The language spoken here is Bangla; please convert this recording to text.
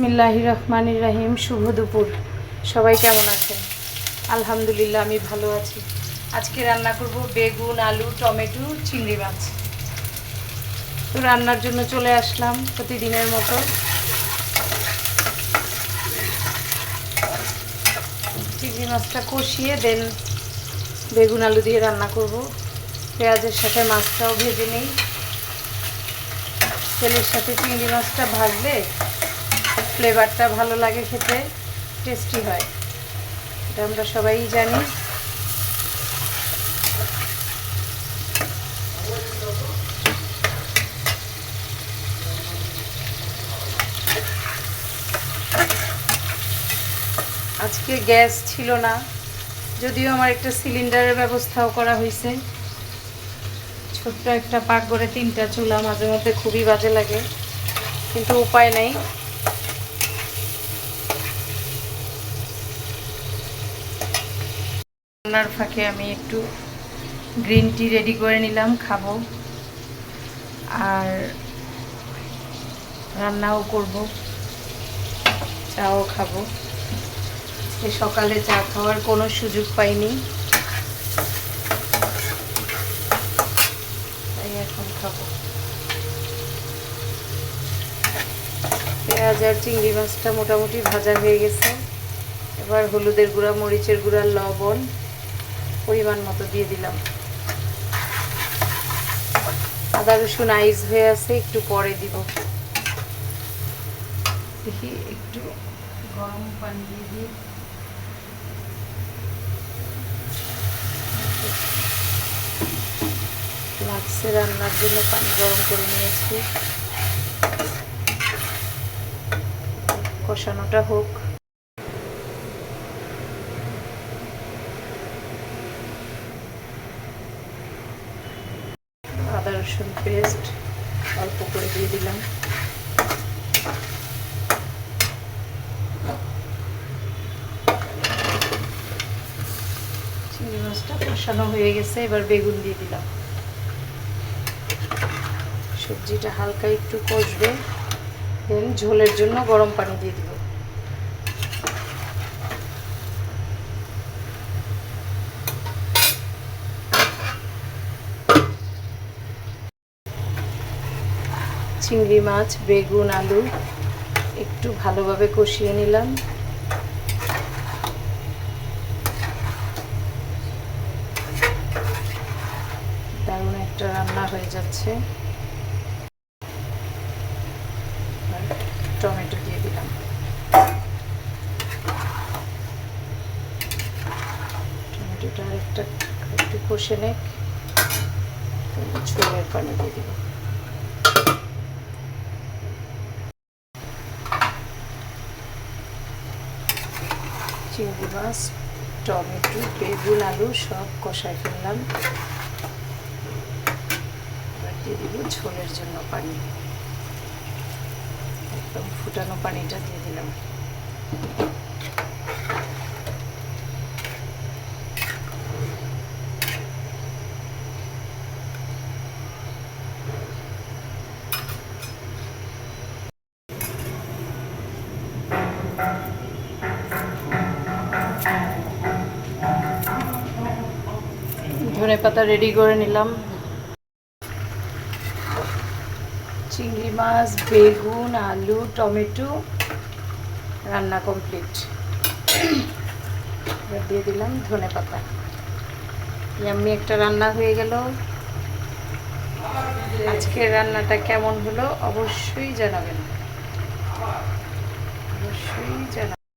বিসমিল্লাহির রহমানির রহিম। শুভ দুপুর। সবাই কেমন আছেন? আলহামদুলিল্লাহ আমি ভালো আছি। আজকে রান্না করব বেগুন, আলু, টমেটো, চিংড়ি মাছ। তো রান্নার জন্য চলে আসলাম প্রতিদিনের মতো। চিংড়ি মাছটা কষিয়ে দেন বেগুন আলু দিয়ে রান্না করব। পেঁয়াজের সাথে মাছটাও ভেজে নেই। তেলের সাথে চিংড়ি মাছটা ভাজলে ফ্লেভারটা ভালো লাগে, খেতে টেস্টি হয়, এটা আমরা সবাই জানি। আজকে গ্যাস ছিল না, যদিও আমার একটা সিলিন্ডারের ব্যবস্থাও করা হয়েছে। ছোট্ট একটা পাকঘরে 3টা চুলা, মাঝে মধ্যে খুবই বাজে লাগে, কিন্তু উপায় নেই। রান্নার ফাঁকে আমি একটু গ্রিন টি রেডি করে নিলাম, খাবো আর রান্নাও করব, চাও খাবো। সকালে চা খাওয়ার কোনো সুযোগ পাইনি, তাই এখন খাবো। পেঁয়াজ আর চিংড়ি মাছটা মোটামুটি ভাজা হয়ে গেছে। এবার হলুদের গুঁড়া, মরিচের গুঁড়া, লবণ পরিমাণ মতো দিয়ে দিলাম। আদা রসুন আইস হয়ে আছে, একটু পরে দিব। দেখি একটু গরম পানি দিয়ে দিই। লাগছে রান্নার জন্য পানি গরম করে নিয়েছি। কষানোটা হোক। আদা রসুন পেস্ট অল্প করে দিয়ে দিলাম। চিংড়ি মাছটা কষানো হয়ে গেছে, এবার বেগুন দিয়ে দিলাম। সবজিটা হালকা একটু কষবে, দেন ঝোলের জন্য গরম পানি দিয়ে দিব। চিংড়ি মাছ, বেগুন, আলু একটু ভালোভাবে কষিয়ে নিলাম। দারুণ একটা রান্না হয়ে যাচ্ছে। টমেটো দিয়ে দিলাম। টমেটোটা একটু কষে নেক, ঝোলের পানি দিয়ে দিব। চিংড়ি মাছ, টমেটো, বেগুন, আলু সব কষায় ফেললাম। এবার দিয়ে দিব ঝোলের জন্য পানি, একদম ফুটানো পানিটা দিয়ে দিলাম। ধনেপাতা রেডি করে নিলাম। চিংড়ি মাছ, বেগুন, আলু, টমেটো রান্না কমপ্লিট। এবার দিয়ে দিলাম ধনেপাতা। ইয়াম্মি একটা রান্না হয়ে গেল। আজকের রান্নাটা কেমন হলো অবশ্যই জানাবেন, অবশ্যই জানাবেন।